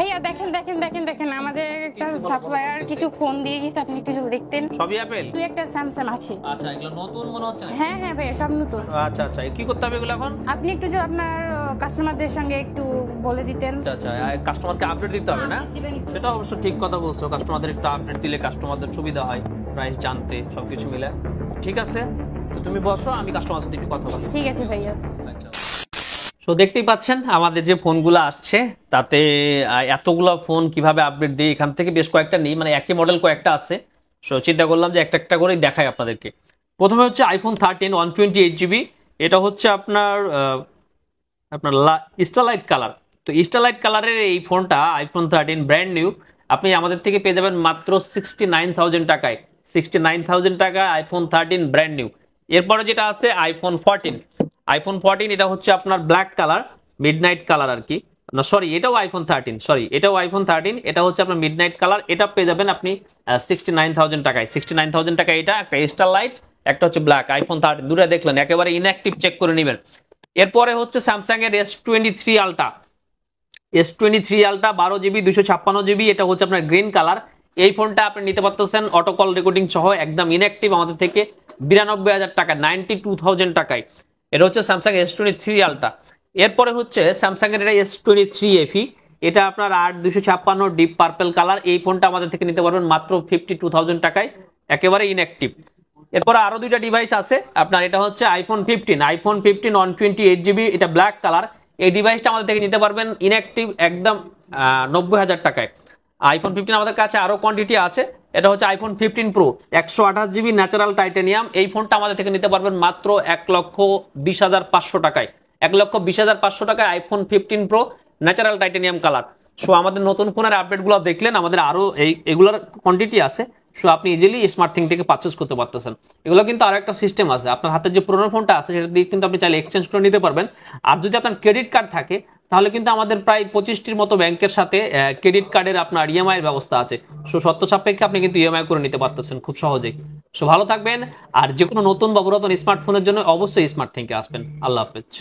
ভাইয়া দেখেন দেখেন দেখেন দেখেন আমাদের একটা সাপ্লায়ার কিছু ফোন দিয়ে গেছে, আপনি একটু যদি দেখতেন। সবই অ্যাপেল? দুই একটা স্যামসাং আছে। আচ্ছা, এগুলো নতুন মনে হচ্ছে না? হ্যাঁ হ্যাঁ ভাইয়া, সব নতুন। আচ্ছা আচ্ছা, কি করতে হবে এগুলো এখন? আপনি একটু যে আপনার কাস্টমারদের সঙ্গে একটু বলে দিতেন। আচ্ছা, কাস্টমারকে আপডেট দিতে হবে না? সেটা অবশ্য ঠিক কথা বলছো, কাস্টমারদের একটু আপডেট দিলে কাস্টমারদের সুবিধা হয় প্রাইস জানতে, সবকিছু মিলে। ঠিক আছে, তো তুমি বসো, আমি কাস্টমারের সাথে একটু কথা বলি। ঠিক আছে ভাইয়া। তো দেখতেই পাচ্ছেন আমাদের যে ফোনগুলো আসছে তাতে এতগুলো ফোন কিভাবে আপডেট দিই, এখান থেকে বেশ কয়েকটা নিই, মানে একই মডেল কয়েকটা আছে। সো চিন্তা করলাম যে একটা একটা করেই দেখাই আপনাদেরকে। প্রথমে হচ্ছে আইফোন 13 128GB। এটা হচ্ছে আপনার আপনার স্টারলাইট কালার। তো স্টারলাইট কালারের এই ফোনটা আইফোন 13 ব্র্যান্ড নিউ, আপনি আমাদের থেকে পেয়ে যাবেন মাত্র 69,000 টাকায়। 69,000 টাকা আইফোন 13 ব্র্যান্ড নিউ। এরপরে যেটা আছে আইফোন 14। আইফোন 14 এটা হচ্ছে আপনার ব্ল্যাক কালার, মিডনাইট কালার আর কি। না সরি, এটাও আইফোন 13, সরি এটাও আইফোন 13, এটা হচ্ছে আপনার মিডনাইট কালার। এটা পেয়ে যাবেন আপনি 69,000 টাকায়। 69,000 টাকা এটা একটা স্টারলাইট, একটা হচ্ছে ব্ল্যাক। আইফোন 13 দুটো দেখলেন, একেবারে ইনঅ্যাক্টিভ, চেক করে নেবেন। এরপরে হচ্ছে স্যামসাং এর S23 ultra. S23 ultra 12GB 256GB, এটা হচ্ছে আপনার গ্রিন কালার। এই ফোনটা আপনি নিতে পারতেছেন অটো কল রেকর্ডিং সহ, একদম ইনঅ্যাক্টিভ, আমাদের থেকে 92,000 টাকা, 92,000 টাকায়। এটা হচ্ছে স্যামসাং S23 আলট্রা। এরপরে হচ্ছে স্যামসাং এর এটা S23 FE, এটা আপনার 8256 ডিপ পার্পল কালার। এই ফোনটা আমাদের থেকে নিতে পারবেন মাত্র 52,000 টাকায়, একেবারে ইনঅ্যাক্টিভ। এরপর আরো দুইটা ডিভাইস আছে আপনার, এটা হচ্ছে আইফোন 15 128GB, এটা ব্ল্যাক কালার। এই ডিভাইসটা আমাদের থেকে নিতে পারবেন ইনঅ্যাক্টিভ, একদম 90,000 টাকায়। আইফোন 15 আমাদের কাছে আরো কোয়ান্টিটি আছে। এটা হচ্ছে iPhone 15 pro 128GB natural titanium. এই ফোনটা আমাদের থেকে নিতে পারবেন মাত্র 1,20,500 টাকায়। 1,20,500 টাকায় iPhone 15 pro natural titanium colour. So আমাদের নতুন ফোনের আপডেটগুলো দেখলেন, আমাদের আরো এগুলোর কোয়ান্টিটি আছে। সো আপনি ইজিলি স্মার্ট থিং থেকে পারচেজ করতে পারতেছেন। এগুলো কিন্তু আরো একটা সিস্টেম আছে, আপনার হাতে যে পুরোনো ফোনটা আছে সেটা দিয়ে কিন্তু আপনি চাইলে এক্সচেঞ্জ করে নিতে পারবেন। আর যদি আপনার ক্রেডিট কার্ড থাকে তাহলে কিন্তু আমাদের প্রায় 25টির মতো ব্যাংকের সাথে ক্রেডিট কার্ডের আপনার ইএমআই এর ব্যবস্থা আছে। সো শর্ত সাপেক্ষে আপনি কিন্তু ইএমআই করে নিতে পারতেছেন খুব সহজেই। সো ভালো থাকবেন, আর যে কোনো নতুন বা পুরাতন স্মার্টফোনের জন্য অবশ্যই স্মার্ট থিংকে আসবেন। আল্লাহ হাফেজ।